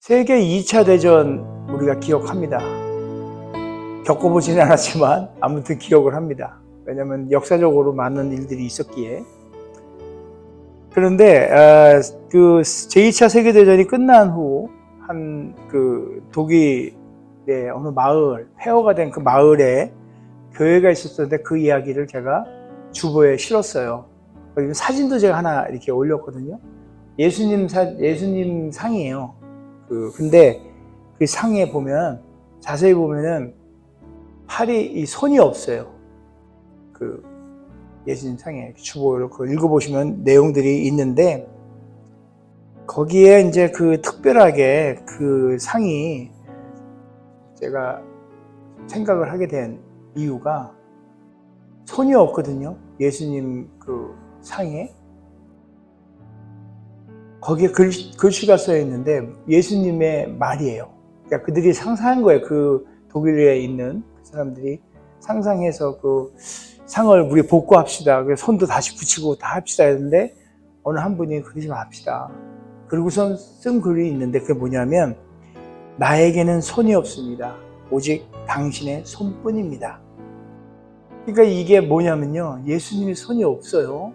세계 2차 대전 우리가 기억합니다. 겪어보지는 않았지만 아무튼 기억을 합니다. 왜냐하면 역사적으로 많은 일들이 있었기에. 그런데 그 제2차 세계대전이 끝난 후 한 그 독일의 어느 마을, 폐허가 된 그 마을에 교회가 있었는데 그 이야기를 제가 주보에 실었어요. 그리고 사진도 제가 하나 이렇게 올렸거든요. 예수님 상이에요. 근데 그 상에 보면 자세히 보면은 팔이 손이 없어요. 그 예수님 상에 주보를 읽어보시면 내용들이 있는데 거기에 이제 그 특별하게 그 상이 제가 생각을 하게 된 이유가 손이 없거든요. 예수님 그 상에 거기에 글씨가 써 있는데 예수님의 말이에요. 그러니까 그들이 상상한 거예요. 그 독일에 있는 사람들이 상상해서 그 상을 우리 복구합시다. 그래서 손도 다시 붙이고 다 합시다 했는데 어느 한 분이 그러지 맙시다. 그리고선 쓴 글이 있는데 그게 뭐냐면 나에게는 손이 없습니다. 오직 당신의 손뿐입니다. 그러니까 이게 뭐냐면요. 예수님이 손이 없어요.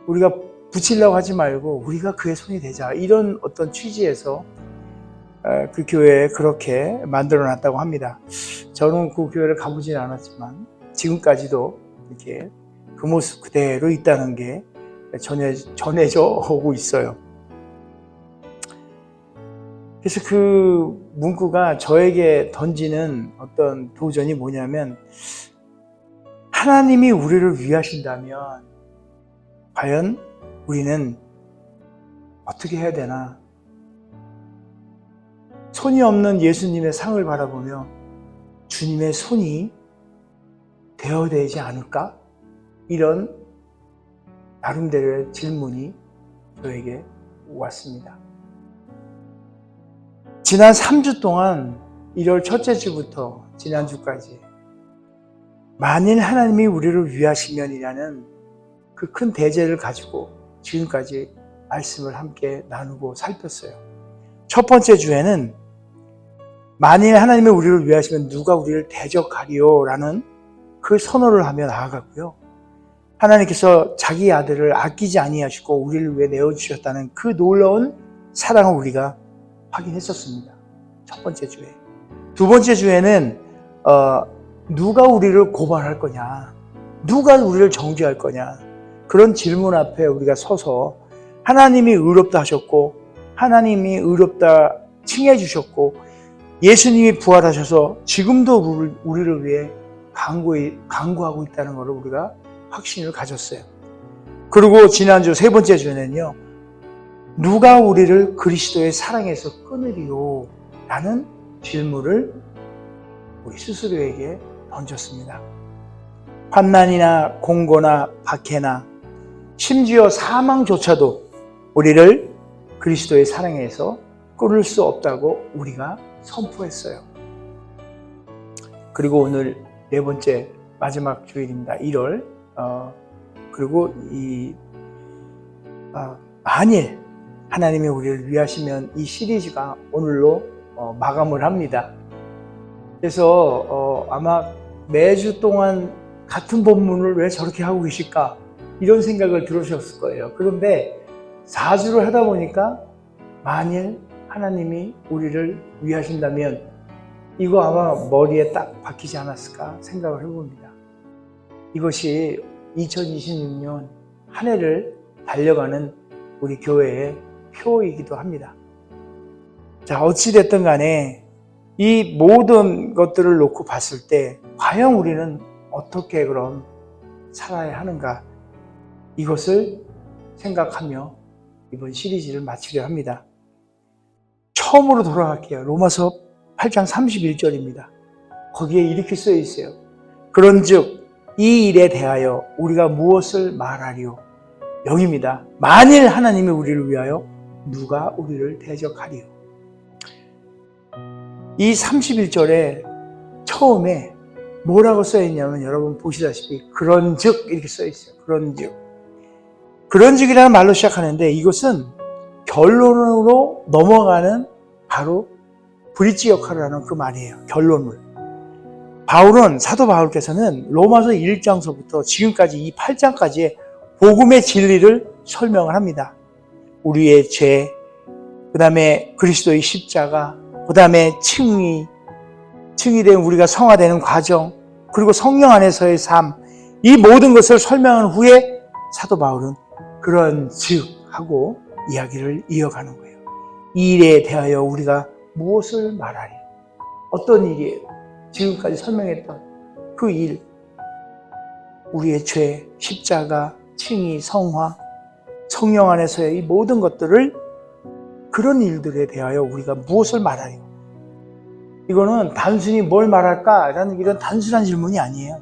우리가 붙이려고 하지 말고 우리가 그의 손이 되자. 이런 어떤 취지에서 그 교회에 그렇게 만들어 놨다고 합니다. 저는 그 교회를 가보지는 않았지만 지금까지도 이렇게 그 모습 그대로 있다는 게 전해져 오고 있어요. 그래서 그 문구가 저에게 던지는 어떤 도전이 뭐냐면 하나님이 우리를 위하신다면 과연 우리는 어떻게 해야 되나? 손이 없는 예수님의 상을 바라보며 주님의 손이 되어야 되지 않을까? 이런 나름대로의 질문이 저에게 왔습니다. 지난 3주 동안 1월 첫째 주부터 지난주까지 만일 하나님이 우리를 위하시면이라는 그 큰 대제를 가지고 지금까지 말씀을 함께 나누고 살폈어요. 첫 번째 주에는 만일 하나님이 우리를 위하시면 누가 우리를 대적하리요? 라는 그 선언을 하며 나아갔고요. 하나님께서 자기 아들을 아끼지 아니하시고 우리를 위해 내어주셨다는 그 놀라운 사랑을 우리가 확인했었습니다. 첫 번째 주에. 두 번째 주에는 누가 우리를 고발할 거냐? 누가 우리를 정죄할 거냐? 그런 질문 앞에 우리가 서서 하나님이 의롭다 하셨고 하나님이 의롭다 칭해 주셨고 예수님이 부활하셔서 지금도 우리를 위해 간구하고 있다는 것을 우리가 확신을 가졌어요. 그리고 지난주 세 번째 주에는요. 누가 우리를 그리스도의 사랑에서 끊으리요? 라는 질문을 우리 스스로에게 던졌습니다. 환난이나 공고나 박해나 심지어 사망조차도 우리를 그리스도의 사랑에서 끊을 수 없다고 우리가 선포했어요. 그리고 오늘 네 번째 마지막 주일입니다. 1월. 그리고 만일 하나님이 우리를 위하시면 이 시리즈가 오늘로 마감을 합니다. 그래서 아마 매주 동안 같은 본문을 왜 저렇게 하고 계실까 이런 생각을 들으셨을 거예요. 그런데 4주를 하다 보니까 만일 하나님이 우리를 위하신다면 이거 아마 머리에 딱 박히지 않았을까 생각을 해봅니다. 이것이 2026년 한 해를 달려가는 우리 교회의 표이기도 합니다. 자, 어찌됐든 간에 이 모든 것들을 놓고 봤을 때 과연 우리는 어떻게 그럼 살아야 하는가 이것을 생각하며 이번 시리즈를 마치려 합니다. 처음으로 돌아갈게요. 로마서 8장 31절입니다. 거기에 이렇게 써 있어요. 그런즉 이 일에 대하여 우리가 무엇을 말하리요? 여기입니다. 만일 하나님이 우리를 위하여 누가 우리를 대적하리요? 이 31절에 처음에 뭐라고 써 있냐면 여러분 보시다시피 그런즉 이렇게 써 있어요. 그런즉이라는 말로 시작하는데 이것은 결론으로 넘어가는 바로 브릿지 역할을 하는 그 말이에요. 결론을. 바울은, 사도 바울께서는 로마서 1장서부터 지금까지 이 8장까지의 복음의 진리를 설명을 합니다. 우리의 죄, 그 다음에 그리스도의 십자가, 그 다음에 층이 된 우리가 성화되는 과정, 그리고 성령 안에서의 삶, 이 모든 것을 설명한 후에 사도 바울은 그런 즉 하고 이야기를 이어가는 거예요. 이 일에 대하여 우리가 무엇을 말하리? 어떤 일이에요? 지금까지 설명했던 그 일, 우리의 죄, 십자가, 칭의, 성화, 성령 안에서의 이 모든 것들을, 그런 일들에 대하여 우리가 무엇을 말하리? 이거는 단순히 뭘 말할까라는 이런 단순한 질문이 아니에요.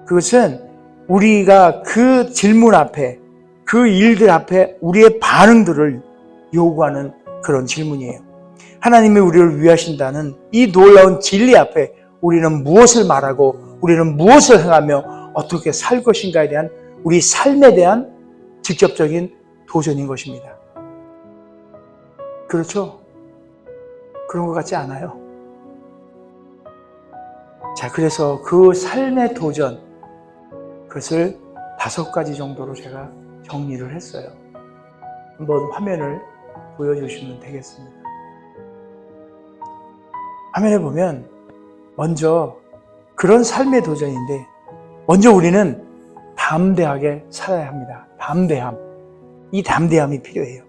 그것은 우리가 그 질문 앞에, 그 일들 앞에 우리의 반응들을 요구하는 그런 질문이에요. 하나님이 우리를 위하신다는 이 놀라운 진리 앞에 우리는 무엇을 말하고 우리는 무엇을 행하며 어떻게 살 것인가에 대한 우리 삶에 대한 직접적인 도전인 것입니다. 그렇죠? 그런 것 같지 않아요? 자, 그래서 그 삶의 도전, 그것을 5가지 정도로 제가 정리를 했어요. 한번 화면을 보여주시면 되겠습니다. 화면에 보면 먼저 그런 삶의 도전인데, 먼저 우리는 담대하게 살아야 합니다. 담대함. 이 담대함이 필요해요.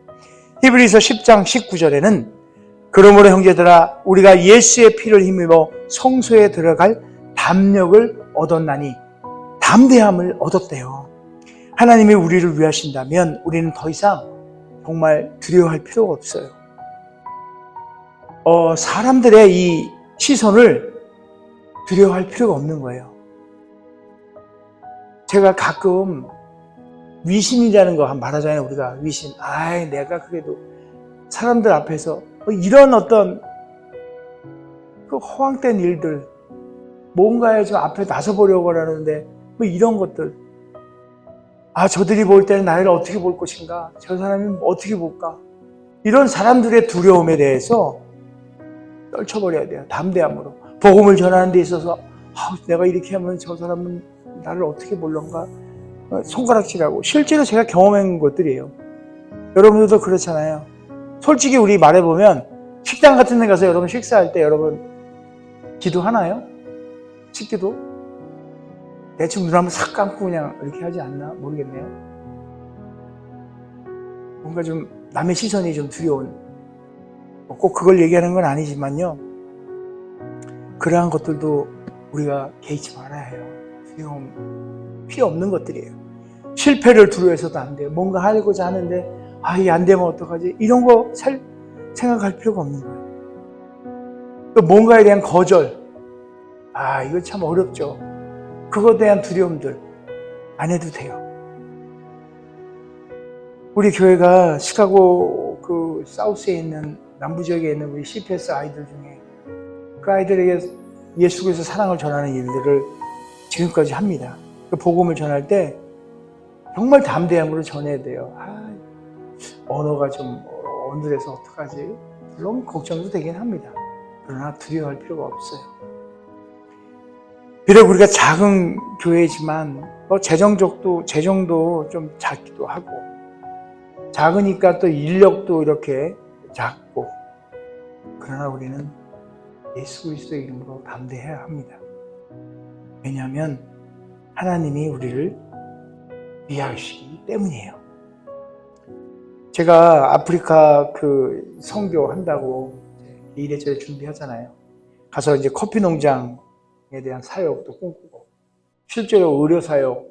히브리서 10장 19절에는 그러므로 형제들아 우리가 예수의 피를 힘입어 성소에 들어갈 담력을 얻었나니, 담대함을 얻었대요. 하나님이 우리를 위하신다면 우리는 더 이상 정말 두려워할 필요가 없어요. 사람들의 이 시선을 두려워할 필요가 없는 거예요. 제가 가끔 위신이라는 거 말하잖아요. 우리가 위신. 내가 그래도 사람들 앞에서 이런 어떤 그 허황된 일들, 뭔가에 좀 앞에 나서보려고 하는데 이런 것들, 저들이 볼 때는 나를 어떻게 볼 것인가, 저 사람이 어떻게 볼까, 이런 사람들의 두려움에 대해서 떨쳐버려야 돼요. 담대함으로. 복음을 전하는 데 있어서 내가 이렇게 하면 저 사람은 나를 어떻게 볼런가, 손가락질하고. 실제로 제가 경험한 것들이에요. 여러분들도 그렇잖아요. 솔직히 우리 말해보면 식당 같은 데 가서 여러분 식사할 때 여러분 기도하나요? 식기도? 대충 눈 한번 싹 감고 그냥 이렇게 하지 않나 모르겠네요. 뭔가 좀 남의 시선이 좀 두려운, 꼭 그걸 얘기하는 건 아니지만요, 그러한 것들도 우리가 개의치 말아야 해요. 두려움 필요 없는 것들이에요. 실패를 두려워해서도 안 돼요. 뭔가 하려고자 하는데 이게 안 되면 어떡하지? 이런 거 생각할 필요가 없는 거예요. 또 뭔가에 대한 거절, 이거 참 어렵죠. 그거에 대한 두려움들 안 해도 돼요. 우리 교회가 시카고 그 사우스에 있는, 남부 지역에 있는 우리 CPS 아이들 중에 그 아이들에게 예수 그리스도 사랑을 전하는 일들을 지금까지 합니다. 그 복음을 전할 때 정말 담대함으로 전해야 돼요. 언어가 좀 어눌해서 어떡하지? 물론 걱정도 되긴 합니다. 그러나 두려워할 필요가 없어요. 비록 우리가 작은 교회지만 재정도 좀 작기도 하고, 작으니까 또 인력도 이렇게 작고, 그러나 우리는 예수 그리스도의 이름으로 담대해야 합니다. 왜냐하면 하나님이 우리를 위하시기 때문이에요. 제가 아프리카 그 선교 한다고 이래저래 준비하잖아요. 가서 이제 커피 농장에 대한 사역도 꿈꾸고, 실제로 의료 사역,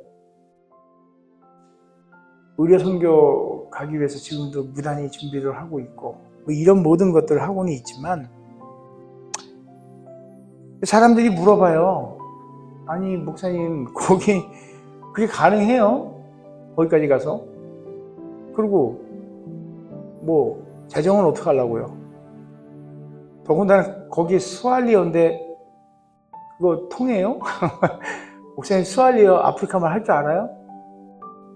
의료 선교 가기 위해서 지금도 무단히 준비를 하고 있고, 이런 모든 것들을 하고는 있지만, 사람들이 물어봐요. 아니 목사님, 거기 그게 가능해요? 거기까지 가서? 그리고 재정은 어떻게 하려고요? 더군다나 거기 스왈리어인데 그거 통해요? 목사님 스왈리어 아프리카말 할 줄 알아요?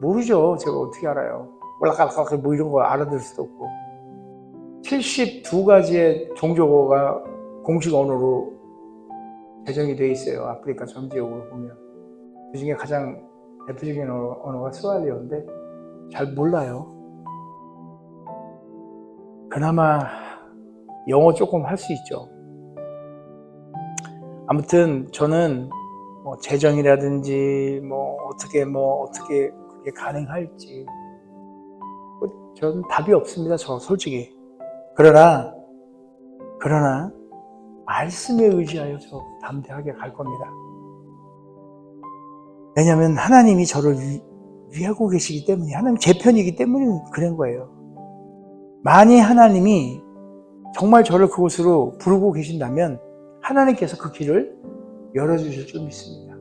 모르죠. 제가 어떻게 알아요? 올라가락가락 이런 거 알아들 수도 없고. 72가지의 종교가 공식 언어로 제정이 되어 있어요. 아프리카 전 지역으로 보면. 그 중에 가장 대표적인 언어가 스와힐리어인데 잘 몰라요. 그나마 영어 조금 할 수 있죠. 아무튼 저는 뭐 재정이라든지 어떻게 그게 가능할지 저는 답이 없습니다. 저 솔직히. 그러나 말씀에 의지하여 저 담대하게 갈 겁니다. 왜냐하면 하나님이 저를 위하고 계시기 때문에, 하나님 제 편이기 때문에 그런 거예요. 만약 하나님이 정말 저를 그곳으로 부르고 계신다면 하나님께서 그 길을 열어주실 줄 믿습니다.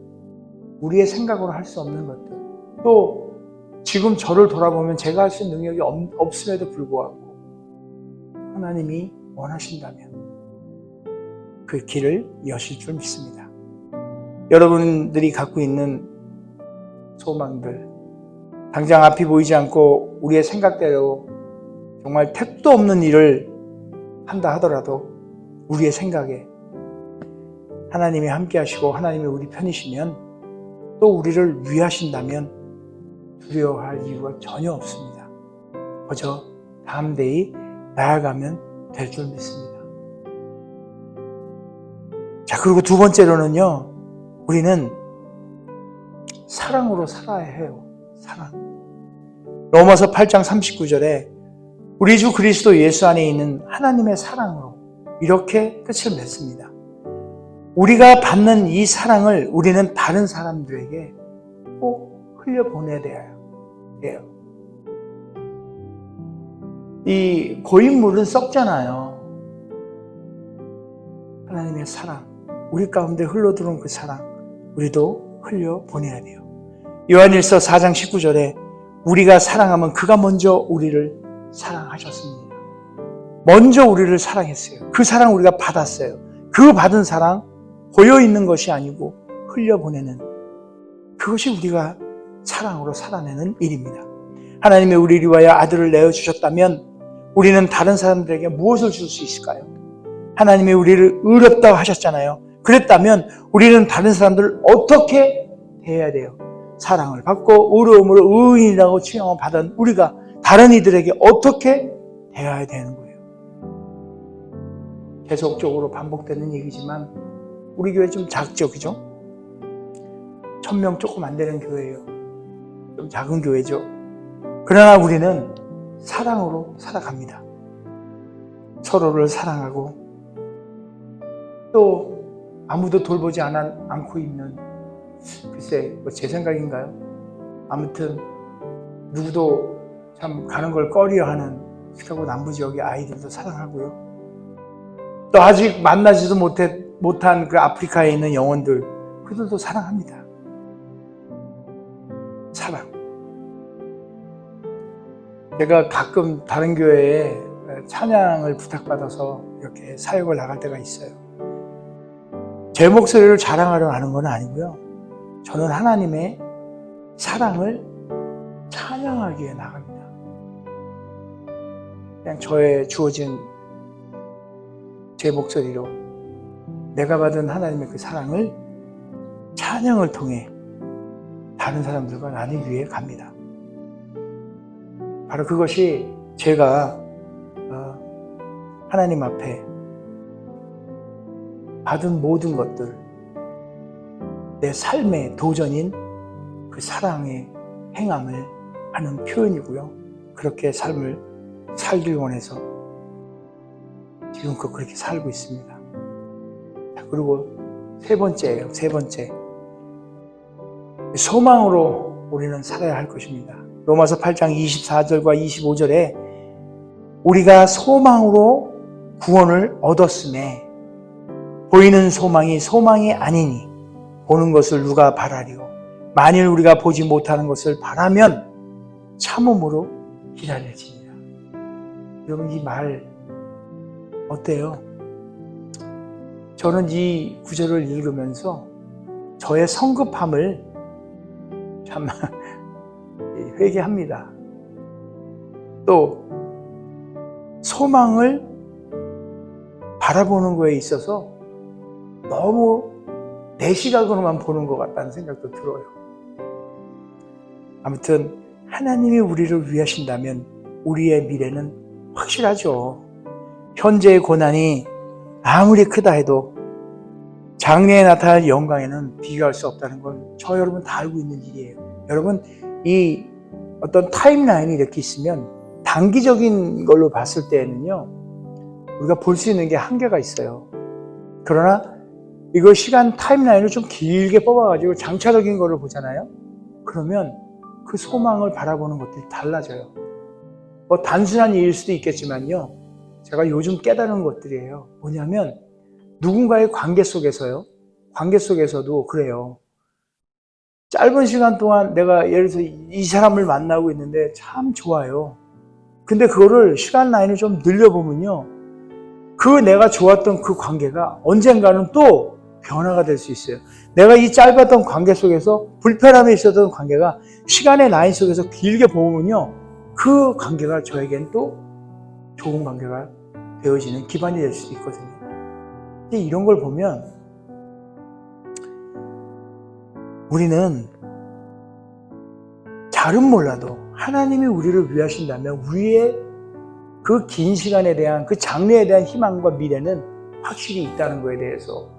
우리의 생각으로 할 수 없는 것들, 또 지금 저를 돌아보면 제가 할 수 있는 능력이 없음에도 불구하고 하나님이 원하신다면 그 길을 여실 줄 믿습니다. 여러분들이 갖고 있는 소망들, 당장 앞이 보이지 않고 우리의 생각대로 정말 택도 없는 일을 한다 하더라도 우리의 생각에 하나님이 함께 하시고 하나님이 우리 편이시면, 또 우리를 위하신다면 두려워할 이유가 전혀 없습니다. 그저 담대히 나아가면 될 줄 믿습니다. 자, 그리고 두 번째로는요, 우리는 사랑으로 살아야 해요. 사랑. 로마서 8장 39절에 우리 주 그리스도 예수 안에 있는 하나님의 사랑으로, 이렇게 끝을 맺습니다. 우리가 받는 이 사랑을 우리는 다른 사람들에게 꼭 흘려보내야 돼요. 이 고인물은 썩잖아요. 하나님의 사랑, 우리 가운데 흘러들어온 그 사랑, 우리도 흘려보내야 돼요. 요한일서 4장 19절에 우리가 사랑하면 그가 먼저 우리를 사랑하셨습니다. 먼저 우리를 사랑했어요. 그 사랑 우리가 받았어요. 그 받은 사랑 고여있는 것이 아니고 흘려보내는, 그것이 우리가 사랑으로 살아내는 일입니다. 하나님이 우리를 위하여 아들을 내어주셨다면 우리는 다른 사람들에게 무엇을 줄 수 있을까요? 하나님이 우리를 의롭다고 하셨잖아요. 그랬다면 우리는 다른 사람들을 어떻게 대해야 돼요? 사랑을 받고 의로움으로 의인이라고 칭함을 받은 우리가 다른 이들에게 어떻게 대해야 되는 거예요? 계속적으로 반복되는 얘기지만 우리 교회 좀 작죠, 그죠? 1000명 조금 안 되는 교회예요. 좀 작은 교회죠. 그러나 우리는 사랑으로 살아갑니다. 서로를 사랑하고, 또 아무도 돌보지 않고 있는, 글쎄 제 생각인가요? 아무튼 누구도 참 가는 걸 꺼려하는 시카고 남부지역의 아이들도 사랑하고요. 또 아직 만나지도 못한 그 아프리카에 있는 영혼들, 그들도 사랑합니다. 사랑. 제가 가끔 다른 교회에 찬양을 부탁받아서 이렇게 사역을 나갈 때가 있어요. 제 목소리를 자랑하려 하는 건 아니고요. 저는 하나님의 사랑을 찬양하기에 나갑니다. 그냥 저의 주어진 제 목소리로 내가 받은 하나님의 그 사랑을 찬양을 통해 다른 사람들과 나누기 위해 갑니다. 바로 그것이 제가 하나님 앞에 받은 모든 것들, 내 삶의 도전인 그 사랑의 행함을 하는 표현이고요. 그렇게 삶을 살길 원해서 지금껏 그렇게 살고 있습니다. 그리고 세 번째예요. 세 번째. 소망으로 우리는 살아야 할 것입니다. 로마서 8장 24절과 25절에 우리가 소망으로 구원을 얻었음에 보이는 소망이 아니니 보는 것을 누가 바라리요. 만일 우리가 보지 못하는 것을 바라면 참음으로 기다려집니다. 여러분, 이 말 어때요? 저는 이 구절을 읽으면서 저의 성급함을 참 회개합니다. 또 소망을 바라보는 거에 있어서 너무 내 시각으로만 보는 것 같다는 생각도 들어요. 아무튼 하나님이 우리를 위하신다면 우리의 미래는 확실하죠. 현재의 고난이 아무리 크다 해도 장래에 나타날 영광에는 비교할 수 없다는 걸 저 여러분 다 알고 있는 일이에요. 여러분, 이 어떤 타임라인이 이렇게 있으면 단기적인 걸로 봤을 때에는요, 우리가 볼 수 있는 게 한계가 있어요. 그러나 이거 시간 타임라인을 좀 길게 뽑아가지고 장차적인 거를 보잖아요. 그러면 그 소망을 바라보는 것들이 달라져요. 뭐 단순한 일일 수도 있겠지만요, 제가 요즘 깨달은 것들이에요. 뭐냐면 누군가의 관계 속에서요, 관계 속에서도 그래요. 짧은 시간 동안 내가 예를 들어서 이 사람을 만나고 있는데 참 좋아요. 근데 그거를 시간 라인을 좀 늘려보면요, 그 내가 좋았던 그 관계가 언젠가는 또 변화가 될 수 있어요. 내가 이 짧았던 관계 속에서 불편함이 있었던 관계가 시간의 라인 속에서 길게 보면요, 그 관계가 저에겐 또 좋은 관계가 되어지는 기반이 될 수도 있거든요. 근데 이런 걸 보면 우리는 잘은 몰라도 하나님이 우리를 위하신다면 우리의 그 긴 시간에 대한 그 장래에 대한 희망과 미래는 확실히 있다는 거에 대해서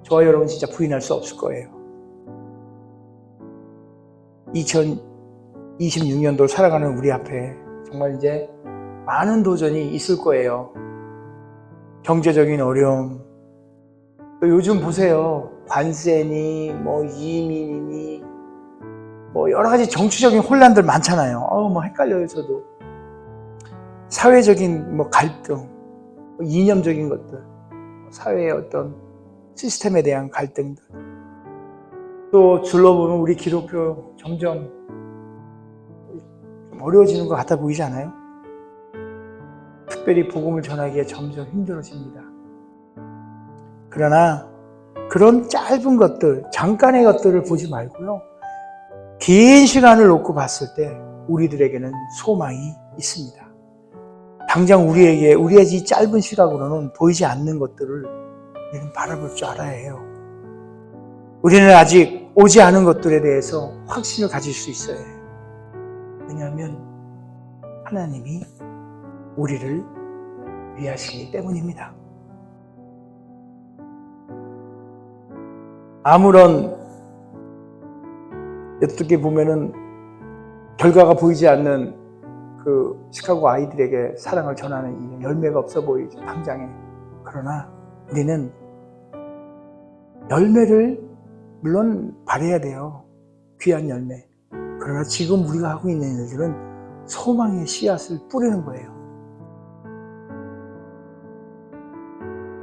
저와 여러분 진짜 부인할 수 없을 거예요. 2026년도를 살아가는 우리 앞에 정말 이제 많은 도전이 있을 거예요. 경제적인 어려움, 요즘 보세요. 관세니 뭐 이민이니 뭐 여러 가지 정치적인 혼란들 많잖아요. 뭐 헷갈려요, 저도. 사회적인 뭐 갈등, 이념적인 것들, 사회의 어떤 시스템에 대한 갈등들. 또 둘러보면 우리 기독교 점점 좀 어려워지는 것 같아 보이지 않아요? 특별히 복음을 전하기에 점점 힘들어집니다. 그러나 그런 짧은 것들, 잠깐의 것들을 보지 말고요, 긴 시간을 놓고 봤을 때 우리들에게는 소망이 있습니다. 당장 우리의 이 짧은 시각으로는 보이지 않는 것들을 우리는 바라볼 줄 알아야 해요. 우리는 아직 오지 않은 것들에 대해서 확신을 가질 수 있어야 해요. 왜냐하면 하나님이 우리를 위하시기 때문입니다. 아무런 어떻게 보면은 결과가 보이지 않는 그 시카고 아이들에게 사랑을 전하는 이 열매가 없어 보이죠, 당장에. 그러나 우리는 열매를 물론 발해야 돼요. 귀한 열매. 그러나 지금 우리가 하고 있는 일들은 소망의 씨앗을 뿌리는 거예요.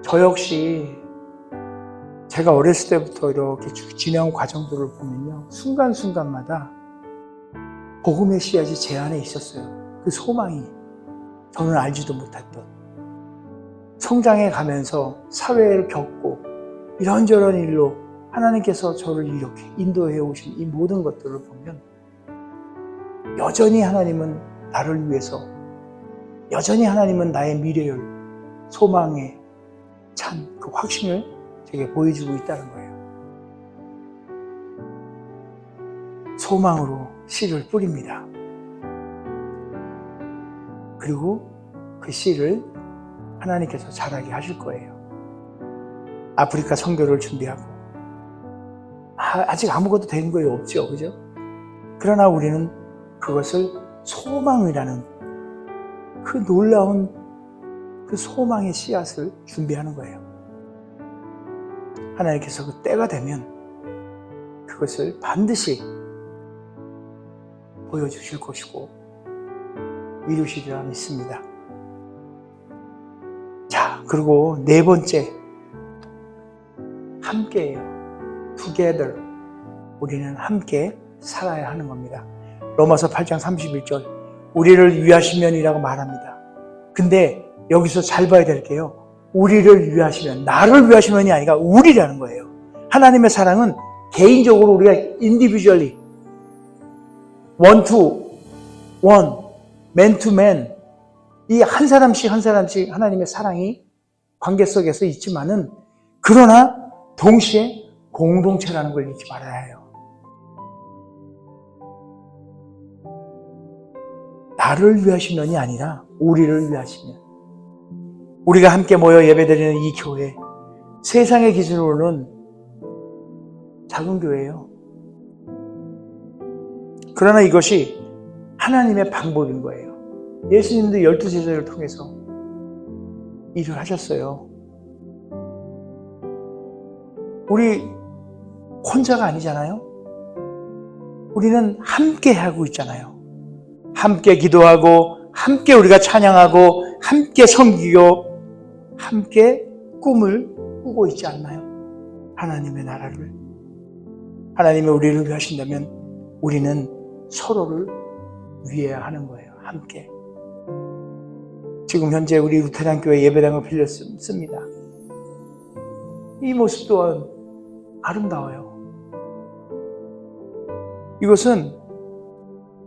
저 역시 제가 어렸을 때부터 이렇게 지내온 과정들을 보면요, 순간순간마다 복음의 씨앗이 제 안에 있었어요. 그 소망이 저는 알지도 못했던, 성장해 가면서 사회를 겪고 이런저런 일로 하나님께서 저를 이렇게 인도해 오신 이 모든 것들을 보면 여전히 하나님은 나를 위해서, 여전히 하나님은 나의 미래를, 소망에 찬 그 확신을 제게 보여주고 있다는 거예요. 소망으로 씨를 뿌립니다. 그리고 그 씨를 하나님께서 자라게 하실 거예요. 아프리카 선교를 준비하고 아직 아무것도 된 거에 없죠, 그죠? 그러나 우리는 그것을 소망이라는 그 놀라운 그 소망의 씨앗을 준비하는 거예요. 하나님께서 그 때가 되면 그것을 반드시 보여주실 것이고 이루시리라 믿습니다. 자, 그리고 네 번째, 함께예요. Together. 우리는 함께 살아야 하는 겁니다. 로마서 8장 31절, 우리를 위하시면이라고 말합니다. 근데 여기서 잘 봐야 될 게요, 우리를 위하시면, 나를 위하시면이 아니라 우리라는 거예요. 하나님의 사랑은 개인적으로 우리가 individually, one to one, man to man, 이 한 사람씩 한 사람씩 하나님의 사랑이 관계 속에서 있지만은 그러나 동시에 공동체라는 걸 잊지 말아야 해요. 나를 위하신 면이 아니라 우리를 위하신 면. 우리가 함께 모여 예배드리는 이 교회, 세상의 기준으로는 작은 교회예요. 그러나 이것이 하나님의 방법인 거예요. 예수님도 12제자를 통해서 일을 하셨어요. 우리 혼자가 아니잖아요. 우리는 함께 하고 있잖아요. 함께 기도하고, 함께 우리가 찬양하고, 함께 섬기고, 함께 꿈을 꾸고 있지 않나요? 하나님의 나라를. 하나님이 우리를 위하신다면 우리는 서로를 위해야 하는 거예요. 함께. 지금 현재 우리 루테란 교회 예배당을 빌렸습니다. 이 모습 또한 아름다워요. 이것은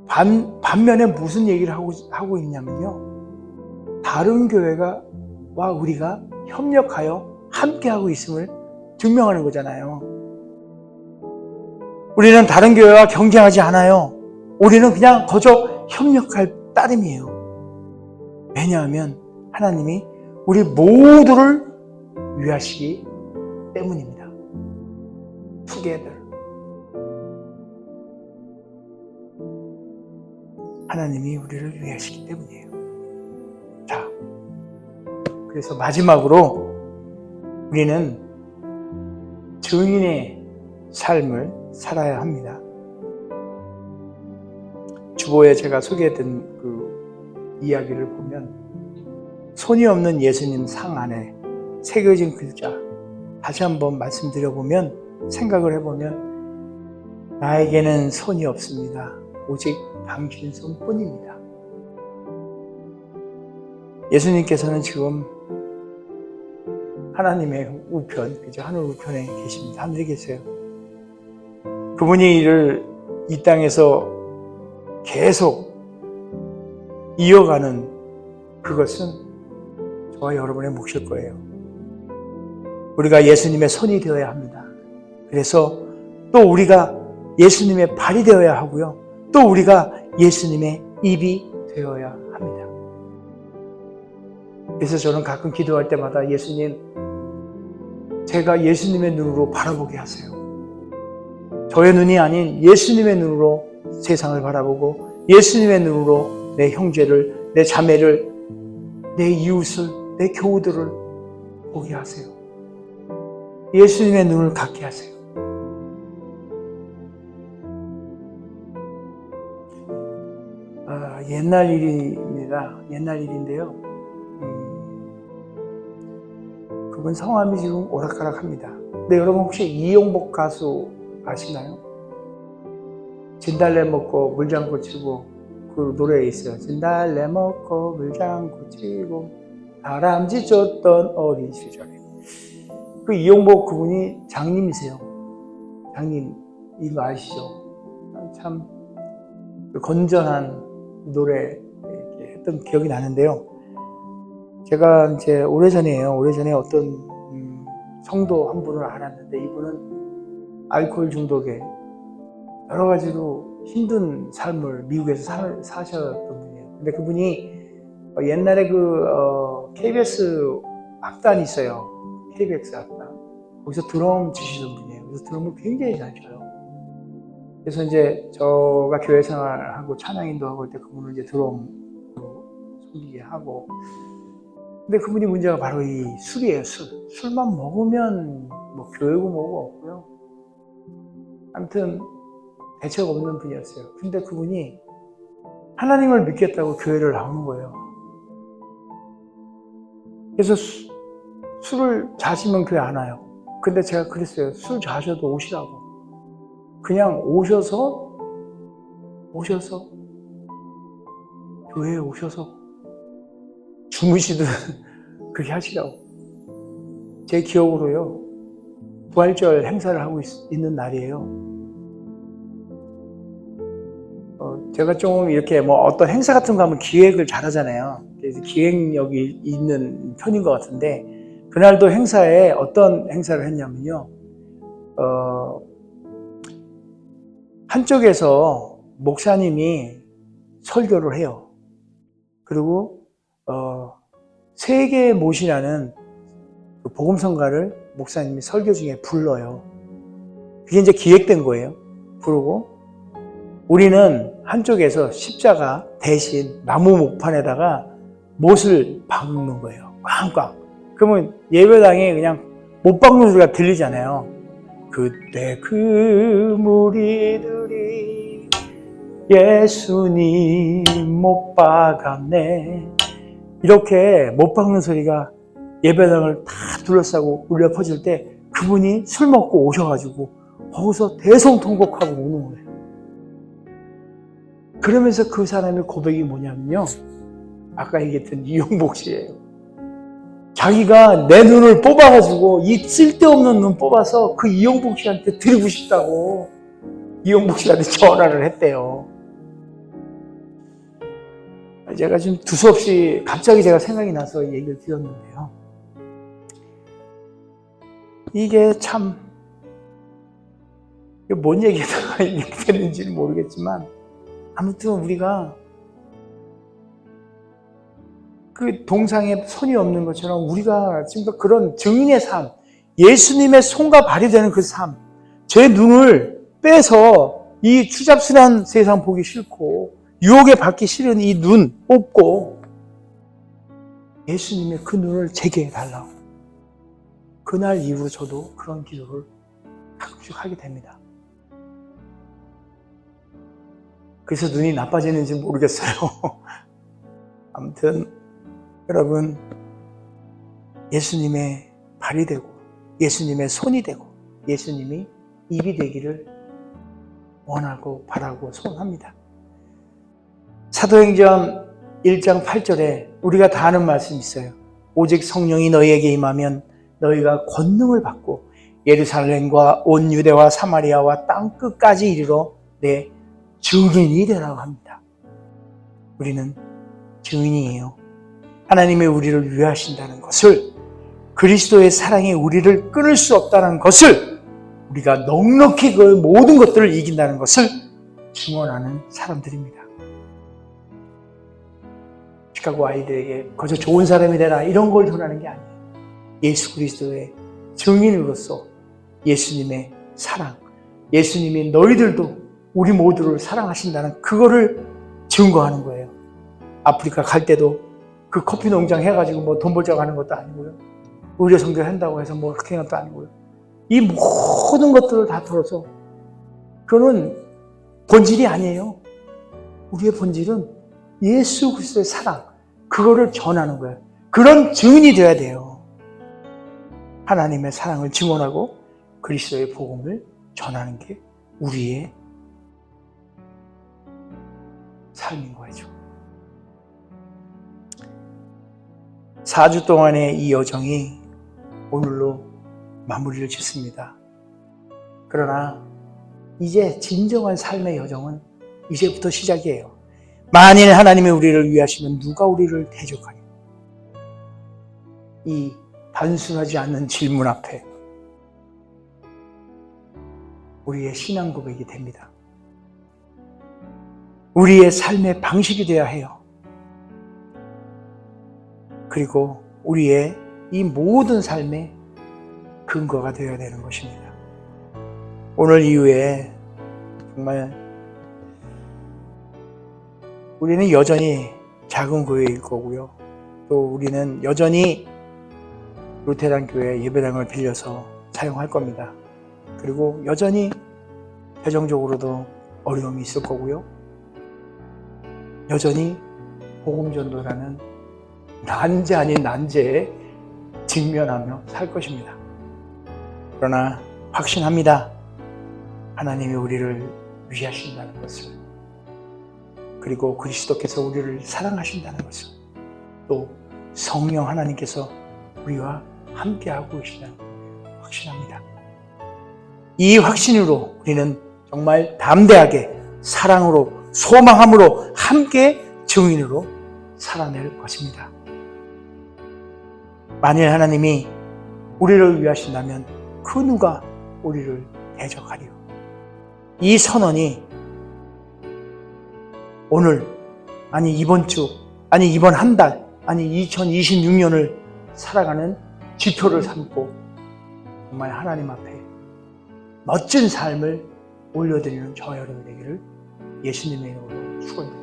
반면에 무슨 얘기를 하고 있냐면요. 다른 교회와 우리가 협력하여 함께하고 있음을 증명하는 거잖아요. 우리는 다른 교회와 경쟁하지 않아요. 우리는 그냥 거저 협력할 따름이에요. 왜냐하면 하나님이 우리 모두를 위하시기 때문입니다. Together. 하나님이 우리를 위하시기 때문이에요. 자, 그래서 마지막으로 우리는 증인의 삶을 살아야 합니다. 주보에 제가 소개했던 그 이야기를 보면 손이 없는 예수님 상 안에 새겨진 글자 다시 한번 말씀드려보면 생각을 해보면 나에게는 손이 없습니다. 오직 당신 손뿐입니다. 예수님께서는 지금 하나님의 우편, 그죠? 하늘 우편에 계십니다. 하늘에 계세요. 그분이 이 땅에서 계속 이어가는 그것은 저와 여러분의 몫일 거예요. 우리가 예수님의 손이 되어야 합니다. 그래서 또 우리가 예수님의 발이 되어야 하고요. 또 우리가 예수님의 입이 되어야 합니다. 그래서 저는 가끔 기도할 때마다 예수님, 제가 예수님의 눈으로 바라보게 하세요. 저의 눈이 아닌 예수님의 눈으로 세상을 바라보고 예수님의 눈으로 내 형제를, 내 자매를, 내 이웃을, 내 교우들을 보게 하세요. 예수님의 눈을 갖게 하세요. 옛날 일입니다. 옛날 일인데요. 그분 성함이 지금 오락가락합니다. 근데 여러분 혹시 이용복 가수 아시나요? 진달래 먹고 물장구 치고 그 노래에 있어요. 진달래 먹고 물장구 치고 다람쥐 쫓던 어린 시절에. 그 이용복 그분이 장님이세요. 장님 이거 아시죠? 참 건전한 노래 이렇게 했던 기억이 나는데요. 제가 이제 오래전에 어떤 성도 한 분을 알았는데 이분은 알코올 중독에 여러 가지로 힘든 삶을 미국에서 사셨던 분이에요. 근데 그분이 옛날에 KBS 악단이 있어요. KBS 악단. 거기서 드럼 치시던 분이에요. 그래서 드럼을 굉장히 잘 쳐요. 그래서 이제 저가 교회 생활하고 찬양 인도하고 할 때 그분을 이제 드럼으로 섬기게 하고. 근데 그분이 문제가 바로 이 술이에요, 술. 술만 먹으면 뭐 교회고 뭐고 없고요. 아무튼 대책 없는 분이었어요. 근데 그분이 하나님을 믿겠다고 교회를 나오는 거예요. 그래서 술을 자시면 교회 안 와요. 근데 제가 그랬어요. 술 자셔도 오시라고. 그냥 오셔서 교회에 오셔서 주무시든 그렇게 하시라고. 제 기억으로요. 부활절 행사를 하고 있는 날이에요. 제가 좀 이렇게 뭐 어떤 행사 같은 거 하면 기획을 잘 하잖아요. 그래서 기획력이 있는 편인 것 같은데, 그날도 행사에 어떤 행사를 했냐면요. 한쪽에서 목사님이 설교를 해요. 그리고 세계 못이라는 그 복음성가를 목사님이 설교 중에 불러요. 그게 이제 기획된 거예요. 부르고 우리는 한쪽에서 십자가 대신 나무 목판에다가 못을 박는 거예요. 꽝꽝. 그러면 예배당에 그냥 못 박는 소리가 들리잖아요. 그때 그 무리들이 예수님 못 박았네. 이렇게 못 박는 소리가 예배당을 다 둘러싸고 울려 퍼질 때 그분이 술 먹고 오셔가지고 거기서 대성통곡하고 우는 거예요. 그러면서 그 사람의 고백이 뭐냐면요. 아까 얘기했던 이용복 씨예요. 자기가 내 눈을 뽑아가지고 이 쓸데없는 눈 뽑아서 그 이용복 씨한테 드리고 싶다고 이용복 씨한테 전화를 했대요. 제가 지금 두서없이 갑자기 제가 생각이 나서 얘기를 드렸는데요. 이게 참 뭔 얘기다가 이렇게 됐는지는 모르겠지만 아무튼 우리가 그 동상에 손이 없는 것처럼 우리가 지금 그런 증인의 삶, 예수님의 손과 발이 되는 그 삶, 제 눈을 빼서 이 추잡스러운 세상 보기 싫고 유혹에 받기 싫은 이 눈 뽑고 예수님의 그 눈을 제게 해달라고. 그날 이후 저도 그런 기도를 가끔씩 하게 됩니다. 그래서 눈이 나빠지는지 모르겠어요. 아무튼 여러분, 예수님의 발이 되고 예수님의 손이 되고 예수님이 입이 되기를 원하고 바라고 소원합니다. 사도행전 1장 8절에 우리가 다 아는 말씀이 있어요. 오직 성령이 너희에게 임하면 너희가 권능을 받고 예루살렘과 온 유대와 사마리아와 땅 끝까지 이르러 내 증인이 되라고 합니다. 우리는 증인이에요. 하나님이 우리를 위하신다는 것을, 그리스도의 사랑이 우리를 끊을 수 없다는 것을, 우리가 넉넉히 그 모든 것들을 이긴다는 것을 증언하는 사람들입니다. 시카고 아이들에게 거저 좋은 사람이 되라 이런 걸 전하는 게 아니에요. 예수 그리스도의 증인으로서 예수님의 사랑, 예수님이 너희들도 우리 모두를 사랑하신다는 그거를 증거하는 거예요. 아프리카 갈 때도 그 커피 농장 해가지고 뭐 돈 벌자고 하는 것도 아니고요. 의료 선교 한다고 해서 뭐 그렇게 하는 것도 아니고요. 이 모든 것들을 다 들어서 그거는 본질이 아니에요. 우리의 본질은 예수 그리스도의 사랑, 그거를 전하는 거예요. 그런 증인이 되어야 돼요. 하나님의 사랑을 증언하고 그리스도의 복음을 전하는 게 우리의 삶인 거죠. 4주 동안의 이 여정이 오늘로 마무리를 짓습니다. 그러나 이제 진정한 삶의 여정은 이제부터 시작이에요. 만일 하나님이 우리를 위하시면 누가 우리를 대적하니? 이 단순하지 않는 질문 앞에 우리의 신앙 고백이 됩니다. 우리의 삶의 방식이 되어야 해요. 그리고 우리의 이 모든 삶의 근거가 되어야 되는 것입니다. 오늘 이후에 정말 우리는 여전히 작은 교회일 거고요. 또 우리는 여전히 루테란 교회 예배당을 빌려서 사용할 겁니다. 그리고 여전히 재정적으로도 어려움이 있을 거고요. 여전히 복음전도라는 난제 아닌 난제에 직면하며 살 것입니다. 그러나 확신합니다. 하나님이 우리를 위하신다는 것을, 그리고 그리스도께서 우리를 사랑하신다는 것을, 또 성령 하나님께서 우리와 함께하고 계시다는 확신합니다. 이 확신으로 우리는 정말 담대하게 사랑으로 소망함으로 함께 증인으로 살아낼 것입니다. 만일 하나님이 우리를 위하신다면 그 누가 우리를 대적하리요. 이 선언이 오늘, 아니 이번 주, 아니 이번 한 달, 아니 2026년을 살아가는 지표를 삼고 정말 하나님 앞에 멋진 삶을 올려드리는 저와 여러분 되기를 예수님의 이름으로 축원드립니다.